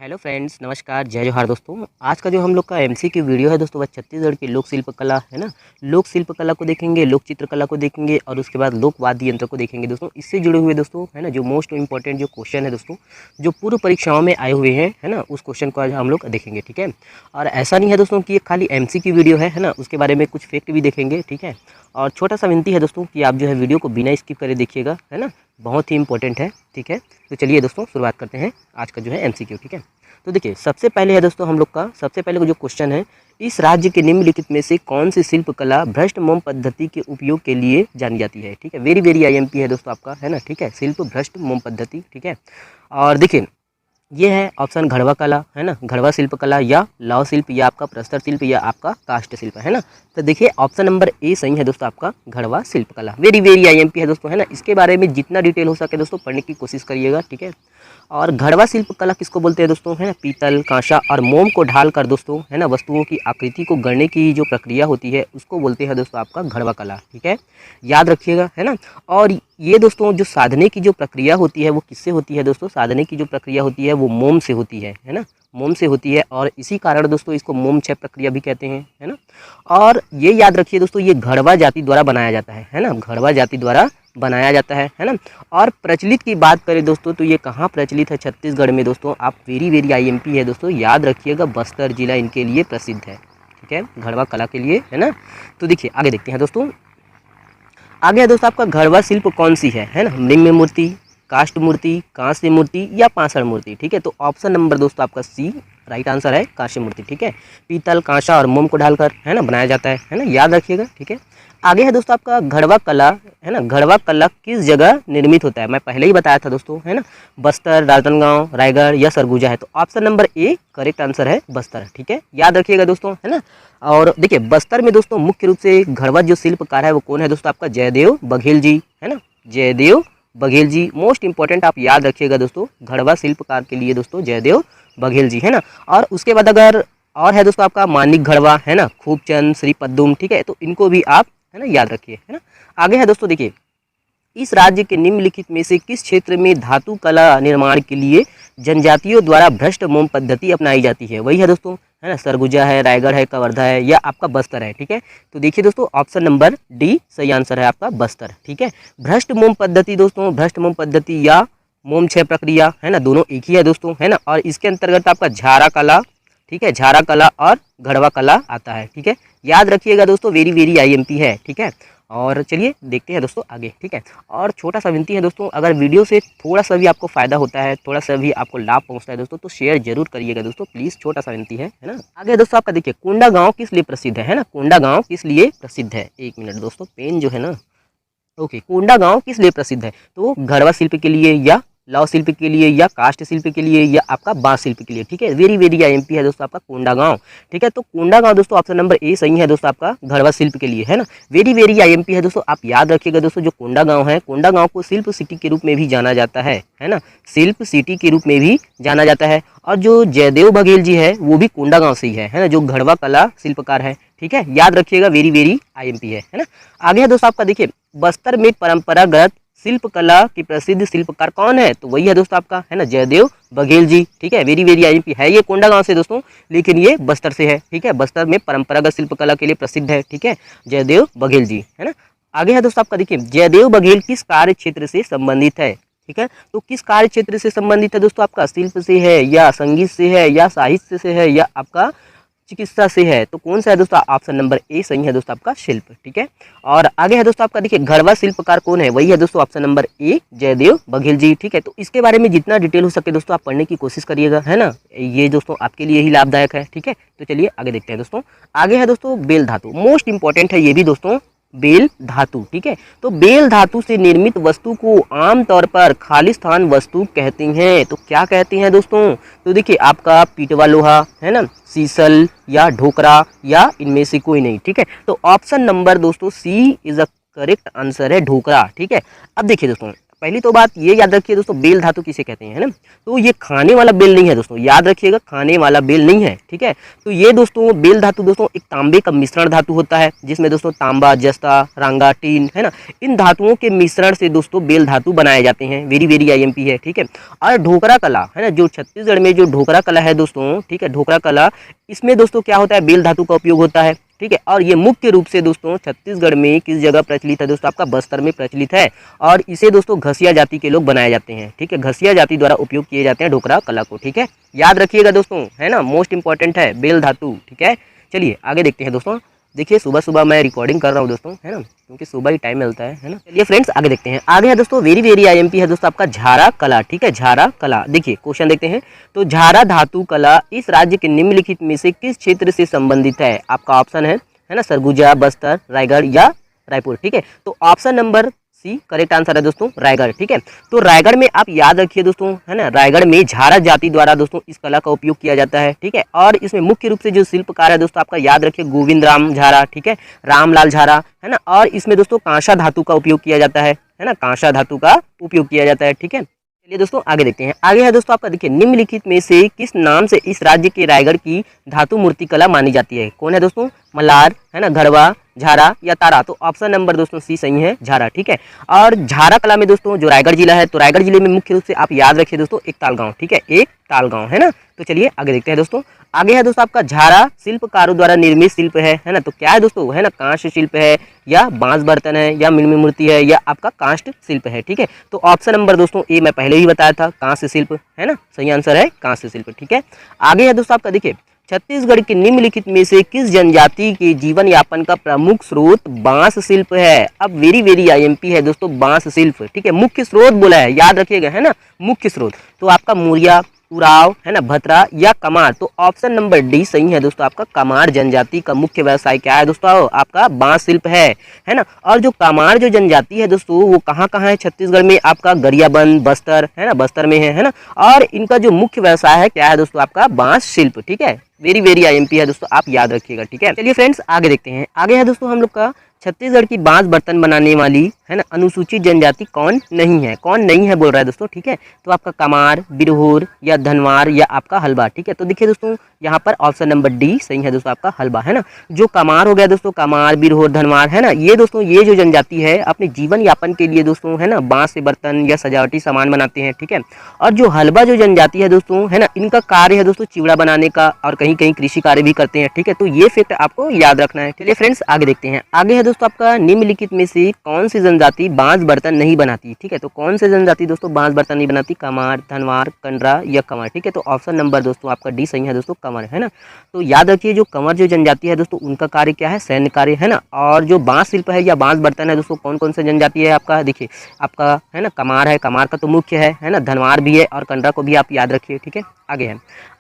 Hello friends, नमस्कार, जय जोहार दोस्तों। आज का जो हम लोग का एमसीक्यू वीडियो है दोस्तों, वह छत्तीसगढ़ की लोक शिल्प कला है ना। लोक शिल्प कला को देखेंगे, लोक चित्रकला को देखेंगे और उसके बाद लोक वाद्य यंत्र को देखेंगे दोस्तों। इससे जुड़े हुए दोस्तों है ना, जो मोस्ट इंपॉर्टेंट जो क्वेश्चन है दोस्तों, जो पूर्व परीक्षाओं में आए हुए हैं है ना, उस क्वेश्चन को आज हम लोग देखेंगे। ठीक है, और ऐसा नहीं है दोस्तों कि ये खाली एमसीक्यू वीडियो है ना, उसके बारे में कुछ फैक्ट भी देखेंगे। ठीक है, और छोटा सा विनती है दोस्तों कि आप जो है वीडियो को बिना स्किप करे देखिएगा, है ना, बहुत ही इंपॉर्टेंट है। ठीक है, तो चलिए दोस्तों शुरुआत करते हैं आज का जो है एमसीक्यू। ठीक है, तो देखिए सबसे पहले है दोस्तों हम लोग का सबसे पहले का जो क्वेश्चन है, इस राज्य के निम्नलिखित में से कौन सी शिल्प कला भ्रष्ट मोम पद्धति के उपयोग के लिए जानी जाती है। ठीक है, वेरी वेरी आईएमपी है दोस्तों आपका, है ना। ठीक है, शिल्प भ्रष्ट मोम पद्धति। ठीक है, और देखिए ये है ऑप्शन घड़वा कला, है ना, घड़वा शिल्प कला या लौह शिल्प या आपका प्रस्तर शिल्प या आपका काष्ठ शिल्प, है ना। तो देखिए ऑप्शन नंबर ए सही है दोस्तों आपका, घड़वा शिल्प कला। वेरी वेरी आईएमपी है दोस्तों, है ना। इसके बारे में जितना डिटेल हो सके दोस्तों पढ़ने की कोशिश करिएगा। ठीक है, और घड़वा शिल्प कला किसको बोलते हैं दोस्तों, है ना, पीतल, कांसा और मोम को ढाल कर दोस्तों, है ना, वस्तुओं की आकृति को गढ़ने की जो प्रक्रिया होती है उसको बोलते हैं दोस्तों आपका घड़वा कला। ठीक है, याद रखिएगा, है ना। और ये दोस्तों जो साधने की जो प्रक्रिया होती है वो किससे होती है दोस्तों, साधने की जो प्रक्रिया होती है वो मोम से होती है ना, मोम से होती है। और इसी कारण दोस्तों इसको मोम क्षय प्रक्रिया भी कहते हैं, है ना। और ये याद रखिए दोस्तों, ये घड़वा जाति द्वारा बनाया जाता है ना, घड़वा जाति द्वारा बनाया जाता है ना। और प्रचलित की बात करें दोस्तों तो ये कहाँ प्रचलित है, छत्तीसगढ़ में दोस्तों। आप वेरी वेरी आईएमपी है दोस्तों, याद रखिएगा, बस्तर जिला इनके लिए प्रसिद्ध है। ठीक है, घड़वा कला के लिए, है ना। तो देखिए आगे देखते हैं दोस्तों, आगे है दोस्तों आपका घड़वा शिल्प कौन सी है ना, निम्न मूर्ति, काष्ठ मूर्ति, कांस्य मूर्ति या पाषाण मूर्ति। ठीक है, तो ऑप्शन नंबर दोस्तों आपका सी राइट आंसर है, कांस्य मूर्ति। ठीक है, पीतल, कांसा और मोम को ढालकर, है ना, बनाया जाता है ना, याद रखिएगा। ठीक है, आगे है दोस्तों आपका घड़वा कला, है ना। घड़वा कला किस जगह निर्मित होता है, मैं पहले ही बताया था दोस्तों, है ना, बस्तर, राजनांदगांव, रायगढ़ या सरगुजा है। तो option number A correct answer है, बस्तर। ठीक है, याद रखिएगा दोस्तों, है ना। और देखिए बस्तर में दोस्तों मुख्य रूप से घड़वा जो शिल्पकार है वो कौन है दोस्तों, आपका जयदेव बघेल जी, है ना, जयदेव बघेल जी। मोस्ट इंपॉर्टेंट आप याद रखिएगा दोस्तों, घड़वा शिल्पकार के लिए दोस्तों जयदेव बघेल जी, है ना। और उसके बाद अगर और है दोस्तों आपका मानिक घड़वा, है ना, खूबचंद, श्री पद्दुम। ठीक है, तो इनको भी आप, है ना, याद रखिए, है ना। आगे है दोस्तों देखिए, इस राज्य के निम्नलिखित में से किस क्षेत्र में धातु कला निर्माण के लिए जनजातियों द्वारा भ्रष्ट मोम पद्धति अपनाई जाती है। वही है दोस्तों, है ना, सरगुजा है, रायगढ़ है, कवर्धा है या आपका बस्तर है। ठीक है, तो देखिए दोस्तों ऑप्शन नंबर डी सही आंसर है आपका, बस्तर। ठीक है, भ्रष्ट मोम पद्धति दोस्तों, भ्रष्ट मोम पद्धति या मोम क्षय प्रक्रिया, है ना, दोनों एक ही है दोस्तों, है ना। और इसके अंतर्गत आपका झारा कला, ठीक है, झारा कला और घड़वा कला आता है। ठीक है, याद रखिएगा दोस्तों, वेरी वेरी आईएमपी है। ठीक है, और चलिए देखते हैं दोस्तों आगे। ठीक है, और छोटा सा विनती है दोस्तों, अगर वीडियो से थोड़ा सा भी आपको फ़ायदा होता है, थोड़ा सा भी आपको लाभ पहुंचता है दोस्तों, तो शेयर जरूर करिएगा दोस्तों, प्लीज़, छोटा सा विनती है ना। आगे दोस्तों आपका देखिए, कोंडा गांव किस लिए प्रसिद्ध है ना, कोंडा गांव किस लिए प्रसिद्ध है। एक मिनट दोस्तों, पेन जो है ना, ओके, कोंडा गांव किस लिए प्रसिद्ध है, तो घड़वा शिल्प के लिए या लौह शिल्प के लिए या काष्ठ शिल्प के लिए या आपका बांस शिल्प के लिए। ठीक है, वेरी वेरी आईएमपी है दोस्तों आपका कोंडा गांव। ठीक है, तो कोंडा गांव दोस्तों ऑप्शन नंबर ए सही है दोस्तों आपका, घड़वा शिल्प के लिए, है ना। वेरी वेरी आईएमपी है दोस्तों, आप याद रखिएगा दोस्तों, जो कोंडा गांव है, कोंडा गांव को शिल्प सिटी के रूप में भी जाना जाता है ना, शिल्प सिटी के रूप में भी जाना जाता है। और जो जयदेव बघेल जी है वो भी कोंडा गांव से ही है ना, जो घड़वा कला शिल्पकार है। ठीक है, याद रखिएगा, वेरी वेरी आईएमपी है ना। आगे है दोस्तों आपका देखिए, बस्तर में परंपरागत शिल्प कला की प्रसिद्ध शिल्पकार कौन है, तो वही है दोस्तों आपका, है ना, जयदेव बघेल जी। ठीक है, वेरी वेरी आईएमपी है, ये कोंडा गांव से दोस्तों, लेकिन ये बस्तर से है। ठीक है, बस्तर में परंपरागत शिल्प कला के लिए प्रसिद्ध है। ठीक है, जयदेव बघेल जी, है ना। आगे है दोस्तों आपका देखिए, जयदेव बघेल किस कार्य क्षेत्र से संबंधित है। ठीक है, तो किस कार्य क्षेत्र से संबंधित है दोस्तों, आपका शिल्प से है या संगीत से है या साहित्य से है या आपका चिकित्सा से है, तो कौन सा है दोस्तों, ऑप्शन नंबर ए सही है दोस्तों आपका, शिल्प। ठीक है, और आगे है दोस्तों आपका देखिए, घड़वा शिल्पकार कौन है, वही है दोस्तों option number A Jaydev Baghel ji. ठीक है, तो इसके बारे में जितना डिटेल हो सके दोस्तों आप पढ़ने की कोशिश करिएगा, है ना, ये दोस्तों आपके लिए ही लाभदायक है। ठीक है, तो चलिए आगे देखते हैं दोस्तों। आगे है दोस्तों बेल धातु, मोस्ट इंपॉर्टेंट है ये भी दोस्तों, बेल धातु। ठीक है, तो बेल धातु से निर्मित वस्तु को आमतौर पर खालिस्तान वस्तु कहती हैं, तो क्या कहती हैं दोस्तों, तो देखिए आपका पीटवा लोहा, है ना, सीसल या ढोकरा या इनमें से कोई नहीं। ठीक है, तो ऑप्शन नंबर दोस्तों सी इज अ करेक्ट आंसर है, ढोकरा। ठीक है, अब देखिए दोस्तों, पहली तो बात ये याद रखिए दोस्तों, बेल धातु किसे कहते हैं, है ना। तो ये खाने वाला बेल नहीं है दोस्तों, याद रखिएगा, खाने वाला बेल नहीं है, ठीक है। तो ये दोस्तों बेल धातु दोस्तों एक तांबे का मिश्रण धातु होता है, जिसमें दोस्तों तांबा, जस्ता, रांगा, टीन, है ना, इन धातुओं के मिश्रण से दोस्तों बेल धातु बनाए जाते हैं। वेरी वेरी IMP है, ठीक है। और ढोकरा कला, है ना, जो छत्तीसगढ़ में जो ढोकरा कला है दोस्तों, ठीक है, ढोकरा कला, इसमें दोस्तों क्या होता है, बेल धातु का उपयोग होता है, ठीक है। और ये मुख्य रूप से दोस्तों छत्तीसगढ़ में किस जगह प्रचलित है दोस्तों, आपका बस्तर में प्रचलित है। और इसे दोस्तों घसिया जाति के लोग बनाए जाते हैं, ठीक है, घसिया जाति द्वारा उपयोग किए जाते हैं ढोकरा कला को, ठीक है। याद रखिएगा दोस्तों, है ना, मोस्ट इंपॉर्टेंट है बेल धातु, ठीक है। चलिए आगे देखते हैं दोस्तों। देखिए सुबह सुबह मैं रिकॉर्डिंग कर रहा हूँ दोस्तों, है ना, क्योंकि सुबह ही टाइम मिलता है ना। चलिए फ्रेंड्स आगे देखते हैं। आगे है दोस्तों वेरी वेरी IMP है दोस्तों आपका झारा कला, ठीक है, झारा कला। देखिए क्वेश्चन देखते हैं। तो झारा धातु कला इस राज्य के निम्नलिखित में से किस क्षेत्र से संबंधित है। आपका ऑप्शन है ना, सरगुजा, बस्तर, रायगढ़ या रायपुर, ठीक है। तो option number C correct answer है दोस्तों, रायगढ़, ठीक है। तो रायगढ़ में आप याद रखिए दोस्तों, है ना, रायगढ़ में झारा जाति द्वारा दोस्तों इस कला का उपयोग किया जाता है, ठीक है। और इसमें मुख्य रूप से जो शिल्पकार है दोस्तों आपका याद रखिए गोविंद राम झारा, ठीक है, रामलाल झारा, है ना। और इसमें दोस्तों कांसा धातु का उपयोग किया जाता है ना, कांसा धातु का उपयोग किया जाता है, ठीक है। चलिए दोस्तों आगे देखते हैं। आगे है दोस्तों आपका देखिए, निम्नलिखित में से किस नाम से इस राज्य के रायगढ़ की धातु मूर्ति कला मानी जाती है। कौन है दोस्तों, मलार, है ना, घड़वा, झारा या तारा। तो ऑप्शन नंबर दोस्तों सी सही है, झारा, ठीक है। और झारा कला में दोस्तों जो रायगढ़ जिला है, तो रायगढ़ जिले में मुख्य रूप से आप याद रखिए दोस्तों एक तालगांव, ठीक है, एक तालगांव, है ना। तो चलिए आगे देखते हैं दोस्तों। आगे है दोस्तों आपका झारा शिल्पकारों द्वारा निर्मित शिल्प है ना। तो क्या है दोस्तों, है ना, कांस्य शिल्प है या बांस बर्तन है या मृण्मयी मूर्ति है या आपका कांस्य शिल्प है, ठीक है। तो ऑप्शन नंबर दोस्तों ए मैं पहले ही बताया था, कांस्य शिल्प, है ना, सही आंसर है कांस्य शिल्प, ठीक है। आगे है दोस्तों आपका देखिए, छत्तीसगढ़ के निम्नलिखित में से किस जनजाति के जीवन यापन का प्रमुख स्रोत बांस शिल्प है। अब वेरी वेरी IMP है दोस्तों बांस शिल्प, ठीक है। मुख्य स्रोत बोला है, याद रखिएगा, है ना, मुख्य स्रोत। तो आपका मूरिया, उराव, है ना, भतरा या कमार। तो ऑप्शन नंबर डी सही है दोस्तों आपका, कमार जनजाति का मुख्य व्यवसाय क्या है दोस्तों, आपका बांस शिल्प है ना। और जो कमार जो जनजाति है दोस्तों वो कहाँ कहाँ है छत्तीसगढ़ में, आपका गरियाबंद, बस्तर, है ना, बस्तर में है ना। और इनका जो मुख्य व्यवसाय है क्या है दोस्तों, आपका बांस शिल्प, ठीक है। वेरी वेरी IMP है दोस्तों, आप याद रखिएगा, ठीक है। चलिए फ्रेंड्स आगे देखते हैं। आगे है दोस्तों हम लोग का छत्तीसगढ़ की बांस बर्तन बनाने वाली, है ना, अनुसूचित जनजाति कौन नहीं है, कौन नहीं है बोल रहा है दोस्तों, ठीक है। तो आपका कमार, बिरहोर या धनवार या आपका हलबा, ठीक है। तो देखिए दोस्तों यहाँ पर ऑप्शन नंबर डी सही है दोस्तों आपका, हलबा, है ना। जो कमार हो गया दोस्तों, कमार, बिरहोर, धनवार, है ना, ये दोस्तों ये जो जनजाति है अपने जीवन यापन के लिए दोस्तों, है ना, बांस से बर्तन या सजावटी सामान बनाते हैं, ठीक है। और जो हलबा जो जनजाति है दोस्तों, है ना, इनका कार्य है दोस्तों चिवड़ा बनाने का और कहीं कहीं कृषि कार्य भी करते हैं, ठीक है। तो ये फैक्ट आपको याद रखना है। चलिए फ्रेंड्स आगे देखते हैं। आगे है दोस्तों आपका निम्नलिखित में से कौन सी जनजाति बांस बर्तन नहीं बनाती, ठीक है। तो कौन सी जनजाति दोस्तों बांस बर्तन नहीं बनाती, कमार, धनवार, कंडरा या कंवर, ठीक है। तो ऑप्शन नंबर दोस्तों आपका डी सही है दोस्तों, कंवर, है ना। तो याद रखिए जो कंवर जो जनजाति है दोस्तों उनका कार्य क्या है, सैन्य कार्य, है ना। और जो बांस शिल्प है या बांस बर्तन है दोस्तों कौन कौन से जनजाति है आपका, देखिए आपका, है ना, कमार है, कमार का तो मुख्य है ना, धनवार भी है और कंडरा को भी आप याद रखिए, ठीक है।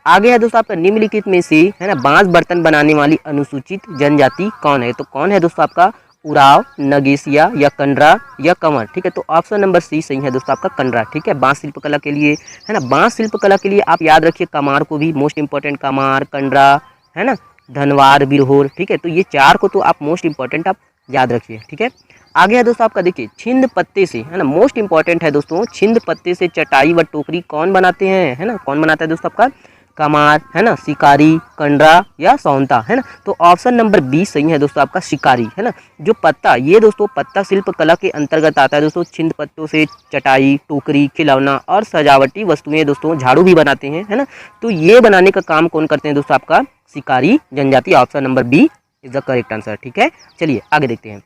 आगे है दोस्तों आपका निम्नलिखित में से, है ना, बांस बर्तन बनाने वाली अनुसूचित जनजाति कौन है। तो कौन है दोस्तों आपका, उराव, नगेशिया या कंडरा या कंवर, ठीक है। तो ऑप्शन नंबर सी सही है दोस्तों आपका, कंडरा, ठीक है। बांस शिल्पकला के लिए, है ना, बांस शिल्पकला के लिए आप याद रखिए कमार को भी, मोस्ट इंपॉर्टेंट कमार, कंडरा, है ना, धनवार, बिरहोर, ठीक है। तो ये चार को तो आप मोस्ट इंपॉर्टेंट आप याद रखिए, ठीक है। आगे है दोस्तों आपका देखिए छिंद पत्ते से, है ना, मोस्ट इंपॉर्टेंट है दोस्तों, छिंद पत्ते से चटाई व टोकरी कौन बनाते हैं, है ना, कौन बनाता है दोस्तों आपका, कमार, है ना, शिकारी, कंडरा या सौंता, है ना। तो ऑप्शन नंबर बी सही है दोस्तों आपका, शिकारी, है ना। जो पत्ता, ये दोस्तों पत्ता शिल्प कला के अंतर्गत आता है दोस्तों। छिंद पत्तों से चटाई, टोकरी, खिलौना और सजावटी वस्तुएं दोस्तों, झाड़ू भी बनाते हैं, है ना। तो ये बनाने का काम कौन करते हैं दोस्तों आपका, शिकारी जनजाति। Option number B is the correct answer, ठीक है। चलिए आगे देखते हैं।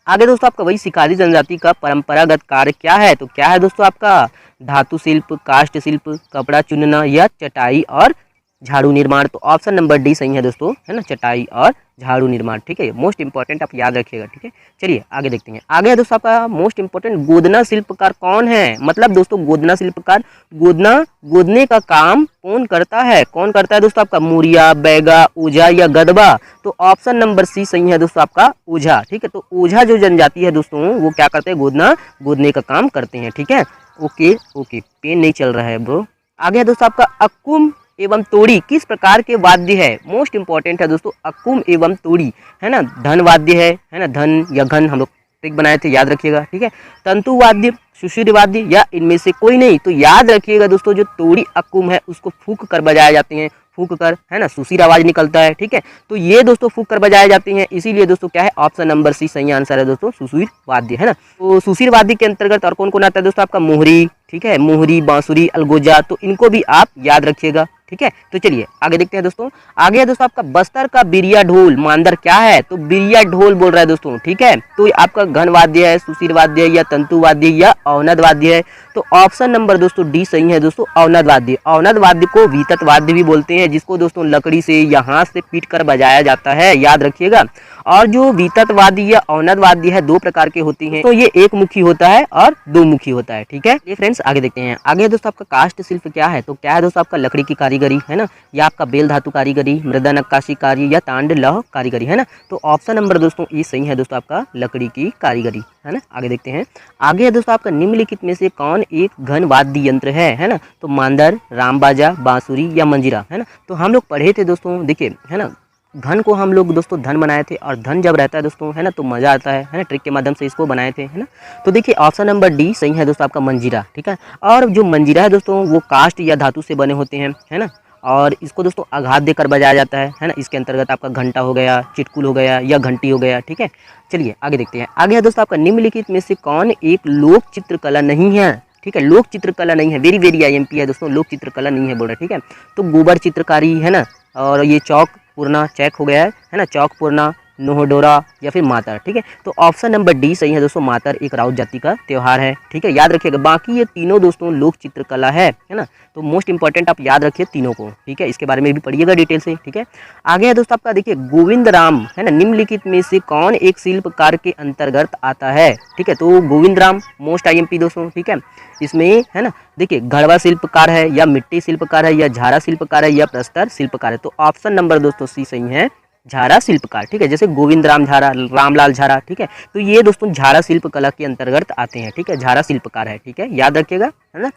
आगे दोस्तों आपका वही शिकारी जनजाति का परंपरागत कार्य क्या है। तो क्या है दोस्तों आपका, धातु शिल्प, काष्ठ शिल्प, कपड़ा चुनना या चटाई और झाड़ू निर्माण। तो ऑप्शन नंबर डी सही है दोस्तों, है ना, चटाई और झाड़ू निर्माण, ठीक है। मोस्ट इंपॉर्टेंट आप याद रखिएगा, ठीक है। चलिए आगे देखते हैं। आगे है दोस्तों आपका मोस्ट इंपॉर्टेंट गोदना शिल्पकार कौन है। मतलब दोस्तों गोदना शिल्पकार, गोदना गोदने का काम कौन करता है, कौन करता है दोस्तों आपका, मूरिया, बैगा, ओझा या गदबा। तो ऑप्शन नंबर सी सही है दोस्तों आपका, ओझा, ठीक है। तो ओझा जो जनजाति है दोस्तों वो क्या करते हैं, गोदना गोदने का काम करते हैं, ठीक है। ओके ओके, पेन नहीं चल रहा है ब्रो। आगे है दोस्तों आपका अक्कुम एवं तोड़ी किस प्रकार के वाद्य है। मोस्ट इंपॉर्टेंट है दोस्तों, अक्कुम एवं तोड़ी, है ना, धन वाद्य है ना, धन या घन हम लोग ट्रिक बनाए थे, याद रखिएगा। ठीक है, तंतु वाद्य, सुशीर वाद्य या इनमें से कोई नहीं, तो याद रखिएगा दोस्तों जो तोड़ी अकुम है उसको फूंक कर बजाए जाते हैं, फूंक कर, है ना, सुशीर आवाज निकलता है। ठीक है, तो ये दोस्तों फूंक कर बजाए जाते हैं, इसीलिए दोस्तों क्या है, ऑप्शन नंबर सी सही आंसर है दोस्तों, सुशीर वाद्य, है ना। तो सुशीर वाद्य के अंतर्गत और कौन कौन आता है दोस्तों, आपका मोहरी, ठीक है, मोहरी, बांसुरी, अलगोजा, तो इनको भी आप याद रखिएगा। ठीक है, तो चलिए आगे देखते हैं दोस्तों। आगे है दोस्तों आपका बस्तर का बिरिया ढोल मांदर क्या है, तो बिरिया ढोल बोल रहा है दोस्तों। ठीक है, तो आपका घन वाद्य है, सुशीर वाद्य या तंतु वाद्य या अवनद वाद्य है, तो ऑप्शन नंबर दोस्तों डी सही है दोस्तों, अवनद वाद्य। अवनद वाद्य को वीतत वाद्य भी बोलते हैं, जिसको दोस्तों लकड़ी से या हाथ से पीट कर बजाया जाता है, याद रखिएगा। और जो वीतत वाद्य या अवनद वाद्य है दो प्रकार के होती हैं, तो ये एक मुखी होता है और दो मुखी होता है। ठीक है, ये फ्रेंड्स आगे देखते हैं। आगे दोस्तों आपका काष्ठ शिल्प क्या है, तो क्या है दोस्तों, आपका लकड़ी की कारीगरी, है ना, या आपका बेल धातु कारीगरी, मृदा नक्काशी कार्य या तांड लौह कारीगरी, है ना। तो ऑप्शन नंबर दोस्तों ये सही है दोस्तों, आपका लकड़ी की कारीगरी, है ना। आगे देखते हैं। आगे है दोस्तों आपका निम्नलिखित में से कौन एक घन वाद्य यंत्र है ना, तो मांदर, रामबाजा, बांसुरी या मंजीरा, है ना। तो हम लोग पढ़े थे दोस्तों, देखिए, है ना, घन को हम लोग दोस्तों धन बनाए थे, और धन जब रहता है दोस्तों, है ना, तो मजा आता है ना, ट्रिक के माध्यम से इसको बनाए थे, है ना। तो देखिए ऑप्शन नंबर डी सही है दोस्तों, आपका मंजीरा। ठीक है, और जो मंजीरा है दोस्तों वो काष्ठ या धातु से बने होते हैं, है ना, और इसको दोस्तों आघात देकर बजाया जाता है ना। इसके अंतर्गत आपका घंटा हो गया, चिटकुल हो गया या घंटी हो गया। ठीक है, चलिए आगे देखते हैं। आगे है दोस्तों आपका निम्नलिखित में से कौन एक लोक चित्रकला नहीं है, ठीक है, लोक चित्रकला नहीं है, वेरी वेरी आईएमपी है दोस्तों, लोक चित्रकला नहीं है बोल रहा है। ठीक है, तो गोबर चित्रकारी, है ना, और ये चौक पूर्णा, चेक हो गया है ना, चौक पूर्णा, नोहडोरा या फिर मातर। ठीक है, तो ऑप्शन नंबर डी सही है दोस्तों, मातर एक राउत जाति का त्योहार है। ठीक है, याद रखिएगा, बाकी ये तीनों दोस्तों लोक चित्रकला है ना, तो मोस्ट इंपॉर्टेंट आप याद रखिए तीनों को। ठीक है, इसके बारे में भी पढ़िएगा डिटेल से। ठीक है, आगे है दोस्तों आपका देखिए गोविंद राम, है ना, निम्नलिखित में से कौन एक शिल्पकार के अंतर्गत आता है। ठीक है, तो गोविंद राम मोस्ट आईएमपी दोस्तों। ठीक है, इसमें है ना, देखिए घड़वा शिल्पकार है या मिट्टी शिल्पकार है या झारा शिल्पकार है या प्रस्तर शिल्पकार है, तो ऑप्शन नंबर दोस्तों सी सही है, झारा शिल्पकार। ठीक है, जैसे गोविंद राम झारा, रामलाल झारा। ठीक है, तो ये दोस्तों झारा शिल्प कला के अंतर्गत आते हैं। ठीक है, झारा शिल्पकार है। ठीक है, याद रखिएगा, है ना।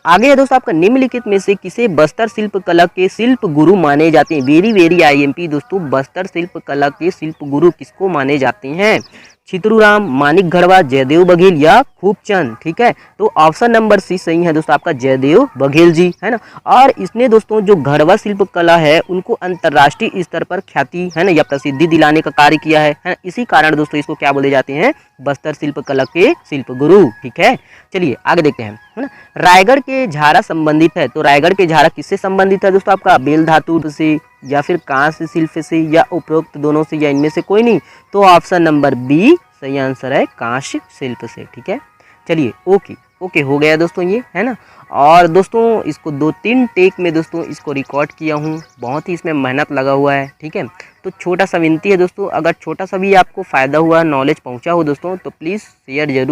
आगे है दोस्तों आपका निम्नलिखित में से किसे बस्तर शिल्प कला के शिल्प गुरु माने जाते हैं, वेरी वेरी आईएमपी दोस्तों, बस्तर शिल्प कला के शिल्प गुरु किसको माने जाते हैं, छितरूराम, मानिक घड़वा, जयदेव बघेल या खूबचंद। ठीक है, तो ऑप्शन नंबर सी सही है दोस्तों, आपका जयदेव बघेल जी, है ना। और इसने दोस्तों जो घड़वा शिल्प कला है उनको अंतर्राष्ट्रीय स्तर पर ख्याति, है ना, या प्रसिद्धि दिलाने का कार्य किया है ना? इसी कारण दोस्तों इसको क्या बोले जाते हैं, बस्तर शिल्प कला के शिल्प गुरु। ठीक है, चलिए आगे देखते हैं, है ना। रायगढ़ के झारा संबंधित है, तो रायगढ़ के झारा किससे संबंधित है दोस्तों, आपका बेल धातु से या फिर कांस्य शिल्प से या उपरोक्त दोनों से या इनमें से कोई नहीं, तो ऑप्शन नंबर बी सही आंसर है, कांस्य शिल्प से। ठीक है, चलिए ओके ओके हो गया दोस्तों ये, है ना। और दोस्तों इसको 2-3 टेक में दोस्तों इसको रिकॉर्ड किया हूँ, बहुत ही इसमें मेहनत लगा हुआ है। ठीक है, तो छोटा सा विनती है दोस्तों, अगर छोटा सा भी आपको फ़ायदा हुआ, नॉलेज पहुँचा हो दोस्तों, तो प्लीज़ शेयर जरूर